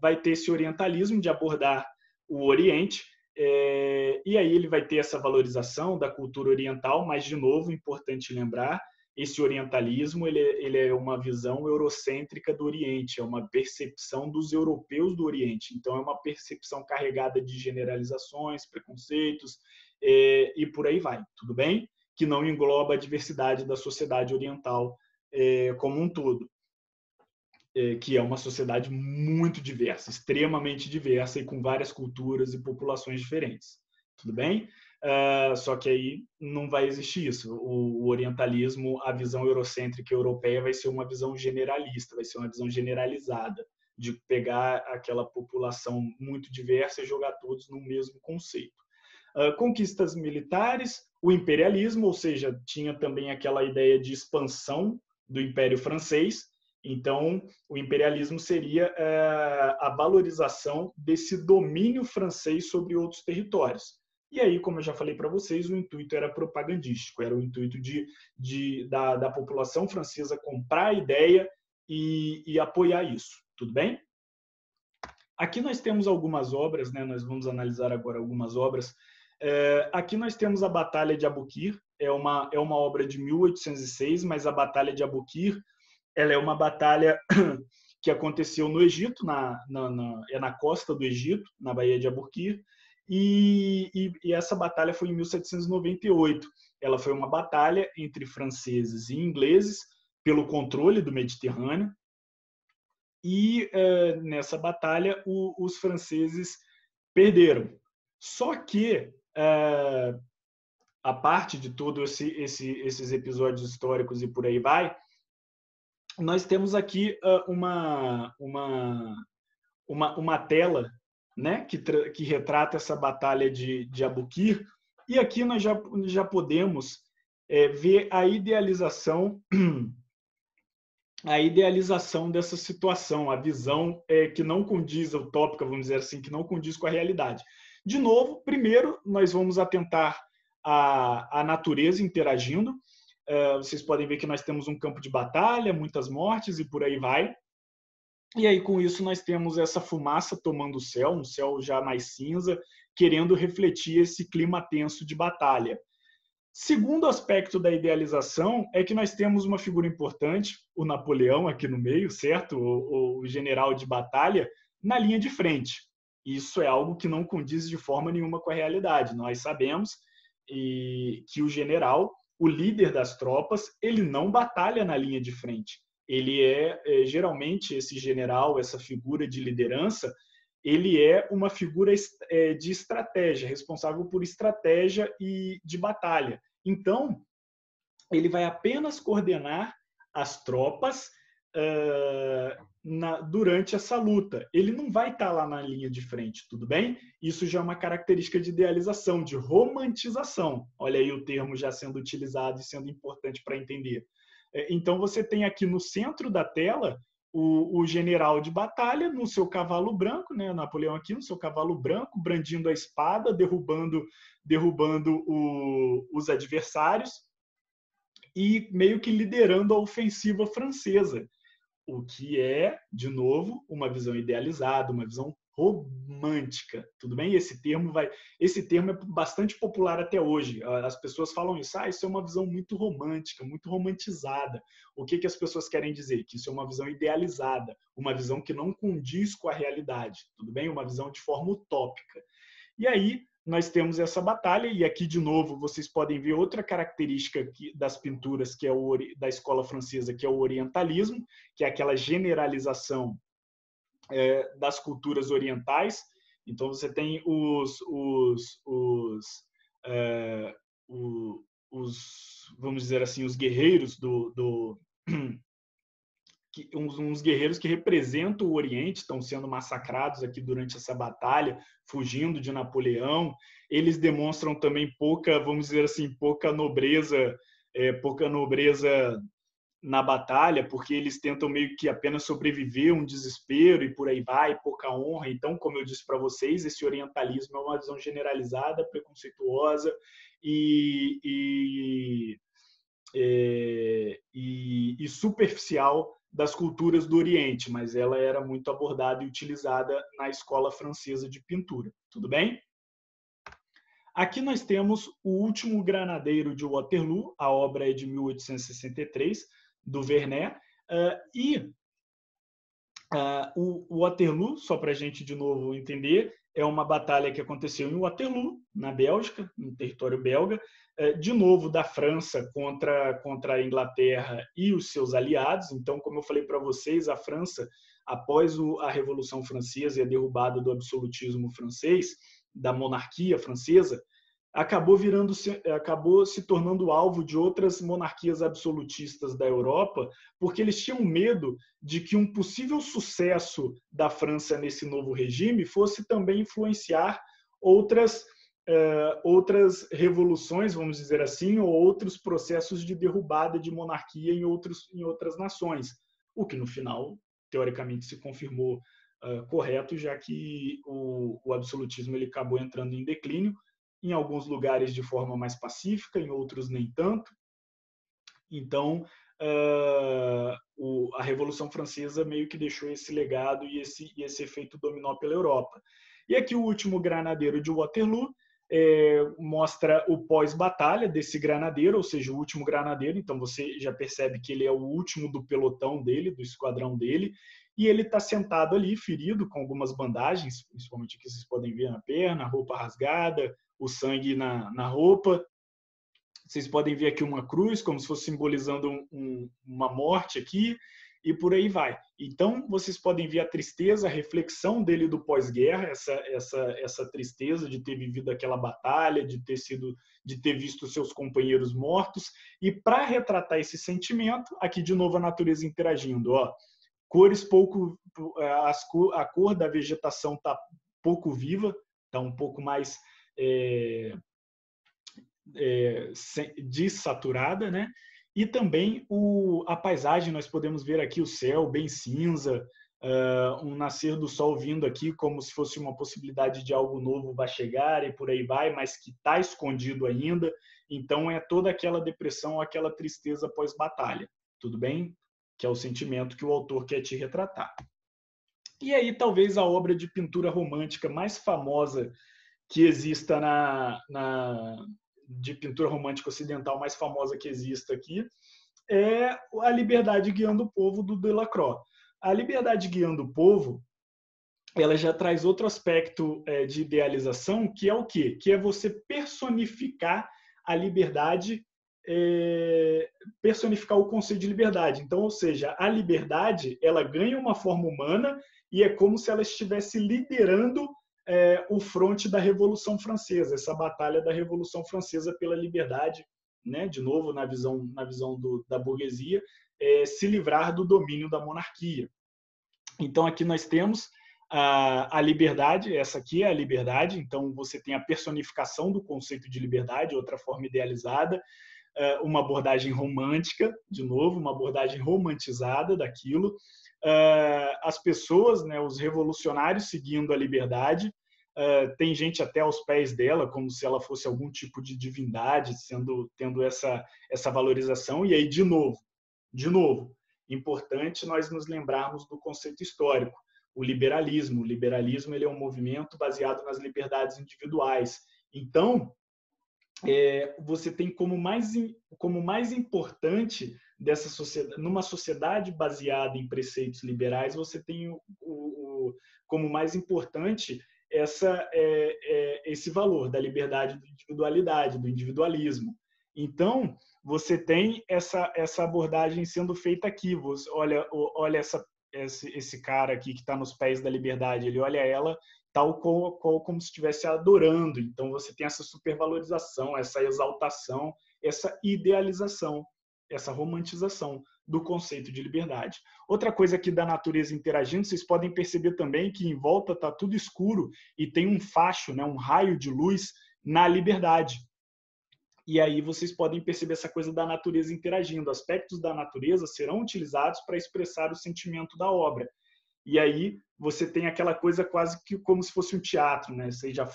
vai ter esse orientalismo de abordar o Oriente, e aí ele vai ter essa valorização da cultura oriental, mas, de novo, importante lembrar, esse orientalismo ele é uma visão eurocêntrica do Oriente, é uma percepção dos europeus do Oriente. Então, é uma percepção carregada de generalizações, preconceitos e por aí vai, tudo bem? Que não engloba a diversidade da sociedade oriental como um todo, que é uma sociedade muito diversa, extremamente diversa e com várias culturas e populações diferentes, tudo bem? Só que aí não vai existir isso. O orientalismo, a visão eurocêntrica europeia vai ser uma visão generalista, vai ser uma visão generalizada, de pegar aquela população muito diversa e jogar todos no mesmo conceito. Conquistas militares, o imperialismo, ou seja, tinha também aquela ideia de expansão do Império Francês. Então, o imperialismo seria a valorização desse domínio francês sobre outros territórios. E aí, como eu já falei para vocês, o intuito era propagandístico, era o intuito da população francesa comprar a ideia e apoiar isso. Tudo bem? Aqui nós temos algumas obras, né? Nós vamos analisar agora algumas obras. Aqui nós temos a Batalha de Aboukir, é uma obra de 1806, mas a Batalha de Aboukir ela é uma batalha que aconteceu no Egito, na costa do Egito, na Baía de Aboukir, e essa batalha foi em 1798. Ela foi uma batalha entre franceses e ingleses pelo controle do Mediterrâneo, e nessa batalha os franceses perderam. Só que, a parte de todos esses episódios históricos e por aí vai, nós temos aqui uma tela, né, que retrata essa batalha de Aboukir, e aqui nós já podemos ver a idealização dessa situação, a visão que não condiz, utópica, vamos dizer assim, que não condiz com a realidade. De novo, primeiro, nós vamos atentar à natureza interagindo. Vocês podem ver que nós temos um campo de batalha, muitas mortes e por aí vai. E aí, com isso, nós temos essa fumaça tomando o céu, um céu já mais cinza, querendo refletir esse clima tenso de batalha. Segundo aspecto da idealização é que nós temos uma figura importante, o Napoleão aqui no meio, certo? O general de batalha, na linha de frente. Isso é algo que não condiz de forma nenhuma com a realidade. Nós sabemos que o general, o líder das tropas, ele não batalha na linha de frente. Ele geralmente, esse general, essa figura de liderança, ele é uma figura de estratégia, responsável por estratégia e de batalha. Então, ele vai apenas coordenar as tropas durante essa luta. Ele não vai estar lá na linha de frente, tudo bem? Isso já é uma característica de idealização, de romantização. Olha aí o termo já sendo utilizado e sendo importante para entender. Então, você tem aqui no centro da tela o general de batalha no seu cavalo branco, né? Napoleão aqui no seu cavalo branco, brandindo a espada, derrubando os adversários e meio que liderando a ofensiva francesa, o que é, de novo, uma visão idealizada, uma visão romântica, tudo bem? Esse termo é bastante popular até hoje. As pessoas falam isso, isso é uma visão muito romântica, muito romantizada. O que as pessoas querem dizer? Que isso é uma visão idealizada, uma visão que não condiz com a realidade, tudo bem? Uma visão de forma utópica. E aí nós temos essa batalha, e aqui de novo vocês podem ver outra característica das pinturas que é da escola francesa, que é o orientalismo, que é aquela generalização das culturas orientais. Então você tem vamos dizer assim, os guerreiros uns guerreiros que representam o Oriente estão sendo massacrados aqui durante essa batalha, fugindo de Napoleão. Eles demonstram também pouca, vamos dizer assim, pouca nobreza na batalha, porque eles tentam meio que apenas sobreviver, um desespero e por aí vai, pouca honra. Então, como eu disse para vocês, esse orientalismo é uma visão generalizada, preconceituosa e superficial das culturas do Oriente, mas ela era muito abordada e utilizada na escola francesa de pintura. Tudo bem? Aqui nós temos O Último Granadeiro de Waterloo, a obra é de 1863, do Vernet, o Waterloo, só para a gente de novo entender, é uma batalha que aconteceu em Waterloo, na Bélgica, no território belga, de novo da França contra a Inglaterra e os seus aliados. Então, como eu falei para vocês, a França, após a Revolução Francesa e a derrubada do absolutismo francês, da monarquia francesa, acabou se tornando alvo de outras monarquias absolutistas da Europa, porque eles tinham medo de que um possível sucesso da França nesse novo regime fosse também influenciar outras revoluções, vamos dizer assim, ou outros processos de derrubada de monarquia em outras nações, o que no final, teoricamente, se confirmou correto, já que o absolutismo ele acabou entrando em declínio, em alguns lugares de forma mais pacífica, em outros nem tanto. Então, a Revolução Francesa meio que deixou esse legado e esse efeito dominó pela Europa. E aqui O Último Granadeiro de Waterloo mostra o pós-batalha desse granadeiro, ou seja, o último granadeiro. Então você já percebe que ele é o último do pelotão dele, do esquadrão dele, e ele está sentado ali, ferido, com algumas bandagens, principalmente aqui vocês podem ver na perna, roupa rasgada, o sangue na roupa. Vocês podem ver aqui uma cruz, como se fosse simbolizando uma morte aqui, e por aí vai. Então, vocês podem ver a tristeza, a reflexão dele do pós-guerra, essa tristeza de ter vivido aquela batalha, de ter visto seus companheiros mortos. E para retratar esse sentimento, aqui de novo a natureza interagindo. Ó, cores pouco... A cor da vegetação está pouco viva, está um pouco mais... desaturada, né? E também a paisagem, nós podemos ver aqui o céu bem cinza, um nascer do sol vindo aqui como se fosse uma possibilidade de algo novo vai chegar e por aí vai, mas que está escondido ainda. Então é toda aquela depressão, aquela tristeza pós-batalha, tudo bem? Que é o sentimento que o autor quer te retratar. E aí talvez a obra de pintura romântica mais famosa que exista de pintura romântica ocidental mais famosa que exista aqui, é A Liberdade Guiando o Povo, do Delacroix. A Liberdade Guiando o Povo, ela já traz outro aspecto de idealização, que é o quê? Que é você personificar a liberdade, personificar o conceito de liberdade. Então, ou seja, a liberdade, ela ganha uma forma humana e é como se ela estivesse liderando o fronte da Revolução Francesa, essa batalha da Revolução Francesa pela liberdade, né? De novo, na visão da burguesia, se livrar do domínio da monarquia. Então, aqui nós temos a liberdade, essa aqui é a liberdade, então você tem a personificação do conceito de liberdade, outra forma idealizada, uma abordagem romântica, de novo, uma abordagem romantizada daquilo, as pessoas, né, os revolucionários seguindo a liberdade, tem gente até aos pés dela, como se ela fosse algum tipo de divindade, tendo essa valorização. E aí, de novo, importante nós nos lembrarmos do conceito histórico, o liberalismo. O liberalismo ele é um movimento baseado nas liberdades individuais. Então, você tem como mais importante dessa sociedade, numa sociedade baseada em preceitos liberais, você tem como mais importante esse valor da liberdade, da individualidade, do individualismo. Então, você tem essa abordagem sendo feita aqui. Olha esse cara aqui que está nos pés da liberdade, ele olha ela como se estivesse adorando. Então você tem essa supervalorização, essa exaltação, essa idealização, essa romantização do conceito de liberdade. Outra coisa aqui da natureza interagindo, vocês podem perceber também que em volta está tudo escuro e tem um facho, né, um raio de luz na liberdade. E aí vocês podem perceber essa coisa da natureza interagindo. Aspectos da natureza serão utilizados para expressar o sentimento da obra. E aí você tem aquela coisa quase que como se fosse um teatro, né? Vocês já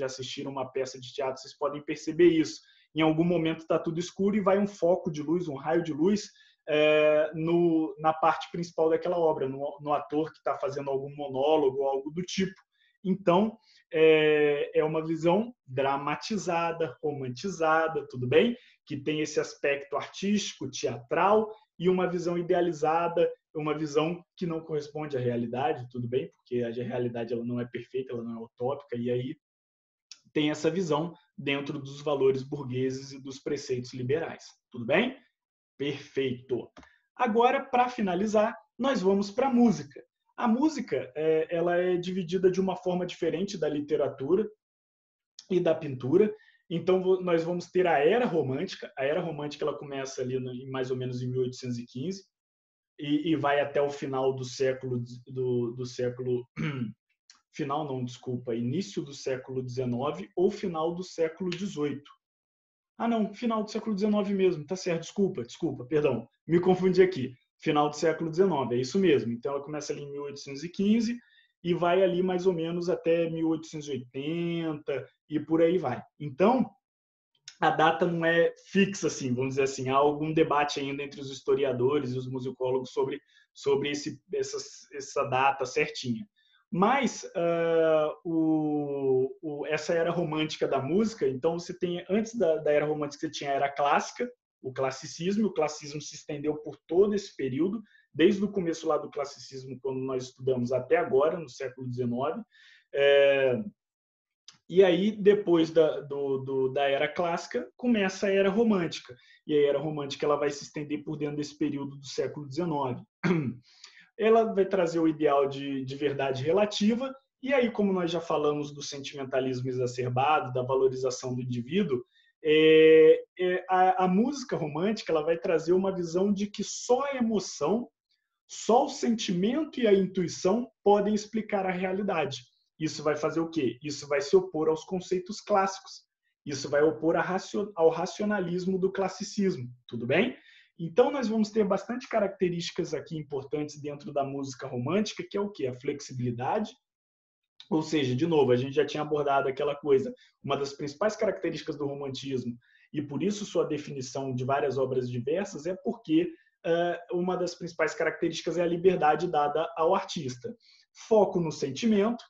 assistiram uma peça de teatro, vocês podem perceber isso. Em algum momento está tudo escuro e vai um foco de luz, um raio de luz na parte principal daquela obra, no ator que está fazendo algum monólogo ou algo do tipo. Então, é uma visão dramatizada, romantizada, tudo bem? Que tem esse aspecto artístico, teatral, e uma visão idealizada, uma visão que não corresponde à realidade, tudo bem? Porque a realidade ela não é perfeita, ela não é utópica, e aí tem essa visão dentro dos valores burgueses e dos preceitos liberais, tudo bem? Perfeito. Agora, para finalizar, nós vamos para a música. A música ela é dividida de uma forma diferente da literatura e da pintura. Então, nós vamos ter a Era Romântica. A Era Romântica ela começa ali mais ou menos em 1815 e vai até o final do século final não, desculpa, início do século XIX ou final do século XVIII. Ah, não, final do século XIX mesmo, tá certo, desculpa, perdão, me confundi aqui. Final do século XIX, é isso mesmo. Então, ela começa ali em 1815 e vai ali mais ou menos até 1880 e por aí vai. Então, a data não é fixa, assim, vamos dizer assim, há algum debate ainda entre os historiadores e os musicólogos sobre essa data certinha. Mas essa era romântica da música, então você tem, antes da era romântica, você tinha a era clássica, o classicismo se estendeu por todo esse período, desde o começo lá do classicismo, quando nós estudamos, até agora, no século XIX. E aí, depois da era clássica, começa a era romântica. E a era romântica ela vai se estender por dentro desse período do século XIX. Ela vai trazer o ideal de verdade relativa, e aí, como nós já falamos do sentimentalismo exacerbado, da valorização do indivíduo, a música romântica ela vai trazer uma visão de que só a emoção, só o sentimento e a intuição podem explicar a realidade. Isso vai fazer o quê? Isso vai se opor aos conceitos clássicos. Isso vai opor ao racionalismo do classicismo. Tudo bem? Então, nós vamos ter bastante características aqui importantes dentro da música romântica, que é o quê? A flexibilidade. Ou seja, de novo, a gente já tinha abordado aquela coisa, uma das principais características do romantismo, e por isso sua definição de várias obras diversas, é porque uma das principais características é a liberdade dada ao artista. Foco no sentimento,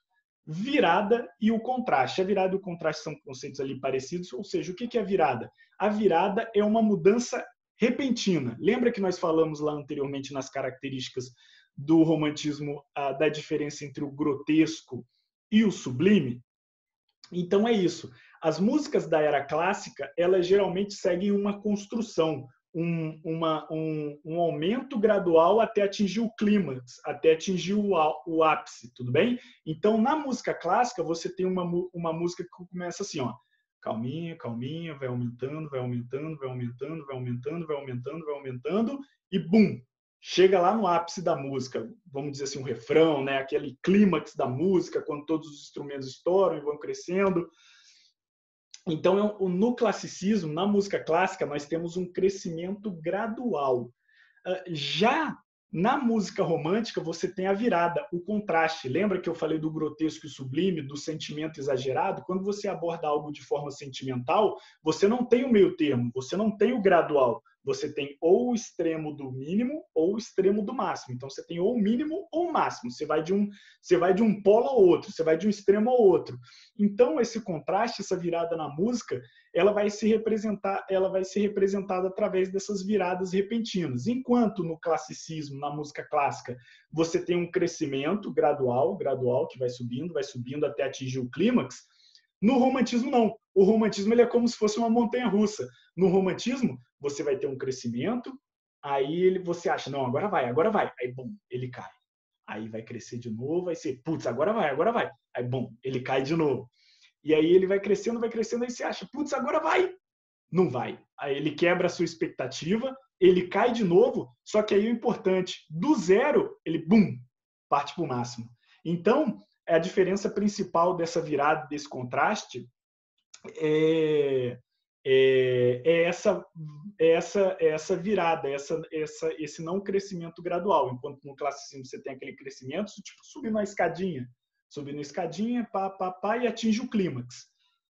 virada e o contraste. A virada e o contraste são conceitos ali parecidos, ou seja, o que é a virada? A virada é uma mudança repentina. Lembra que nós falamos lá anteriormente nas características do romantismo da diferença entre o grotesco e o sublime? Então é isso. As músicas da era clássica, elas geralmente seguem uma construção, um aumento gradual até atingir o clímax, até atingir o ápice, tudo bem? Então, na música clássica, você tem uma música que começa assim, ó, calminha, calminha, vai aumentando, vai aumentando, vai aumentando, vai aumentando, vai aumentando, vai aumentando, e bum! Chega lá no ápice da música, vamos dizer assim, um refrão, né? Aquele clímax da música, quando todos os instrumentos estouram e vão crescendo. Então, no classicismo, na música clássica, nós temos um crescimento gradual. Já na música romântica, você tem a virada, o contraste. Lembra que eu falei do grotesco e sublime, do sentimento exagerado? Quando você aborda algo de forma sentimental, você não tem o meio termo, você não tem o gradual. Você tem ou o extremo do mínimo ou o extremo do máximo. Então, você tem ou o mínimo ou o máximo. Você vai de um polo ao outro, você vai de um extremo ao outro. Então, esse contraste, essa virada na música, ela vai ser representada através dessas viradas repentinas. Enquanto no classicismo, na música clássica, você tem um crescimento gradual, que vai subindo até atingir o clímax, no romantismo não. O romantismo ele é como se fosse uma montanha-russa. No romantismo, você vai ter um crescimento, aí você acha, não, agora vai, aí bom, ele cai. Aí vai crescer de novo, vai ser, putz, agora vai, agora vai. Aí, bom, ele cai de novo. E aí ele vai crescendo, aí você acha, putz, agora vai. Não vai. Aí ele quebra a sua expectativa, ele cai de novo, só que aí o importante, do zero, ele, bum, parte para o máximo. Então, a diferença principal dessa virada, desse contraste, é, essa virada, esse não crescimento gradual. Enquanto no classicismo você tem aquele crescimento, tipo subindo a escadinha, pá, e atinge o clímax.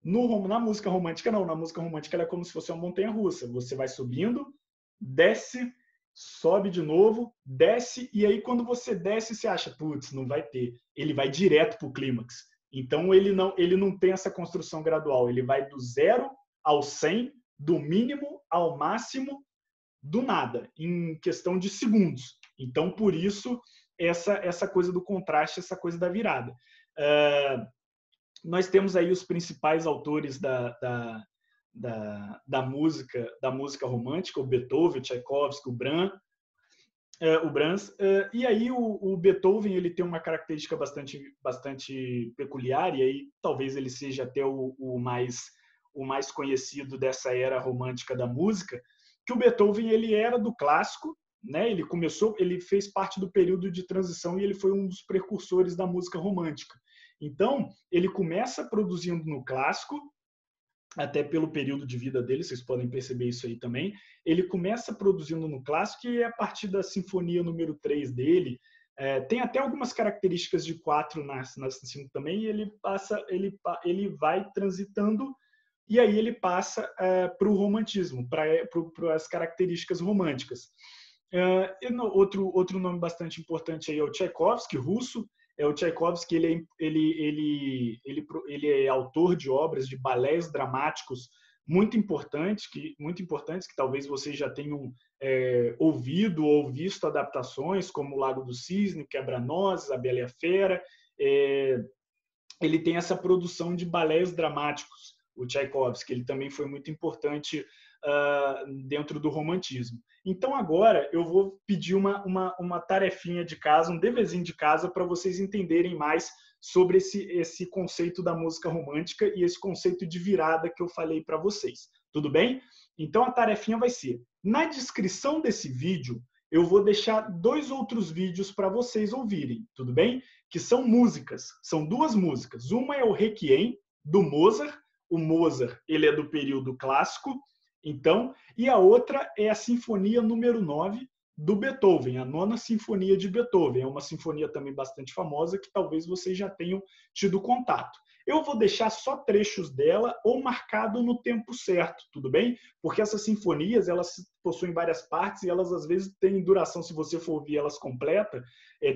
Na música romântica, não. Na música romântica ela é como se fosse uma montanha-russa. Você vai subindo, desce, sobe de novo, desce, e aí quando você desce, você acha, putz, não vai ter. Ele vai direto para o clímax. Então ele não tem essa construção gradual. Ele vai do 0 ao 100, do mínimo ao máximo, do nada, em questão de segundos. Então, por isso, essa coisa do contraste, essa coisa da virada. Nós temos aí os principais autores da música romântica, o Beethoven, o Tchaikovsky, o Brahms, e aí o Beethoven ele tem uma característica bastante peculiar, e aí talvez ele seja até o mais conhecido dessa era romântica da música, que o Beethoven ele era do clássico, né? Ele fez parte do período de transição e ele foi um dos precursores da música romântica. Então, ele começa produzindo no clássico, até pelo período de vida dele, vocês podem perceber isso aí também. Ele começa produzindo no clássico e a partir da Sinfonia número 3 dele, tem até algumas características de 4 na 5 também, e ele vai transitando e aí ele passa para o romantismo, para as características românticas. Outro nome bastante importante aí é o Tchaikovsky, russo. O Tchaikovsky ele é autor de obras de balés dramáticos muito importantes que talvez vocês já tenham ouvido ou visto adaptações, como O Lago do Cisne, Quebra-Nozes, A Bela e a Fera. Ele tem essa produção de balés dramáticos, o Tchaikovsky. Ele também foi muito importante dentro do romantismo. Então agora eu vou pedir uma tarefinha de casa, um deverzinho de casa, para vocês entenderem mais sobre esse conceito da música romântica e esse conceito de virada que eu falei para vocês. Tudo bem? Então a tarefinha vai ser, na descrição desse vídeo, eu vou deixar 2 outros vídeos para vocês ouvirem, tudo bem? Que são músicas, são 2 músicas. Uma é o Requiem, do Mozart. O Mozart, ele é do período clássico, então, e a outra é a Sinfonia número 9 do Beethoven, a 9ª Sinfonia de Beethoven. É uma sinfonia também bastante famosa que talvez vocês já tenham tido contato. Eu vou deixar só trechos dela ou marcado no tempo certo, tudo bem? Porque essas sinfonias, elas possuem várias partes e elas às vezes têm duração, se você for ouvir elas completas,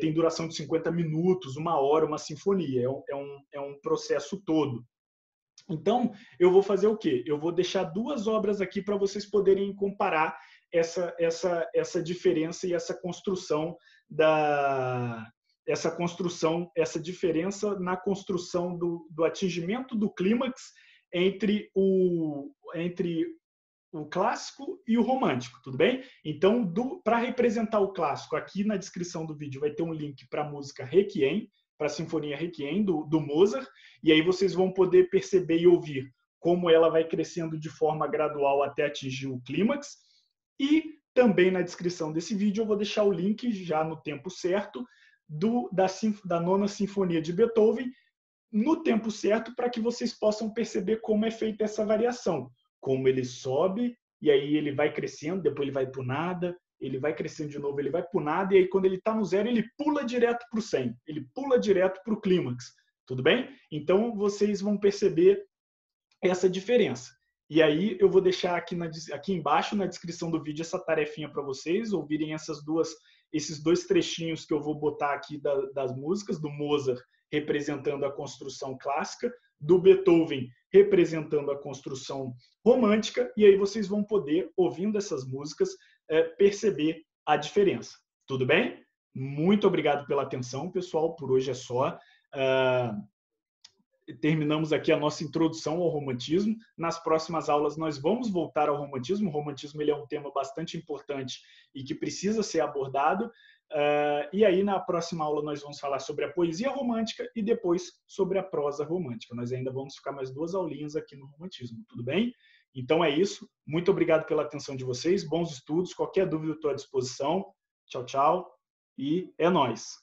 tem duração de 50 minutos, 1 hora, uma sinfonia. É um processo todo. Então, eu vou fazer o quê? Eu vou deixar 2 obras aqui para vocês poderem comparar essa diferença e essa construção essa diferença na construção do atingimento do clímax entre o clássico e o romântico, tudo bem? Então, para representar o clássico, aqui na descrição do vídeo vai ter um link para a música Requiem, para a Sinfonia Requiem, do Mozart, e aí vocês vão poder perceber e ouvir como ela vai crescendo de forma gradual até atingir o clímax. E também na descrição desse vídeo eu vou deixar o link, já no tempo certo, da 9ª Sinfonia de Beethoven, no tempo certo, para que vocês possam perceber como é feita essa variação. Como ele sobe, e aí ele vai crescendo, depois ele vai para o nada, ele vai crescendo de novo, ele vai para o nada, e aí quando ele está no 0, ele pula direto para o 100, ele pula direto para o clímax, tudo bem? Então, vocês vão perceber essa diferença. E aí, eu vou deixar aqui embaixo, na descrição do vídeo, essa tarefinha para vocês, ouvirem esses 2 trechinhos que eu vou botar aqui das músicas, do Mozart representando a construção clássica, do Beethoven representando a construção romântica, e aí vocês vão poder, ouvindo essas músicas, perceber a diferença. Tudo bem? Muito obrigado pela atenção, pessoal. Por hoje é só. terminamos aqui a nossa introdução ao romantismo. Nas próximas aulas nós vamos voltar ao romantismo. O romantismo ele é um tema bastante importante e que precisa ser abordado. E aí na próxima aula nós vamos falar sobre a poesia romântica e depois sobre a prosa romântica. Nós ainda vamos ficar mais 2 aulinhas aqui no romantismo, tudo bem? Então é isso. Muito obrigado pela atenção de vocês. Bons estudos. Qualquer dúvida eu estou à disposição. Tchau, tchau. E é nóis!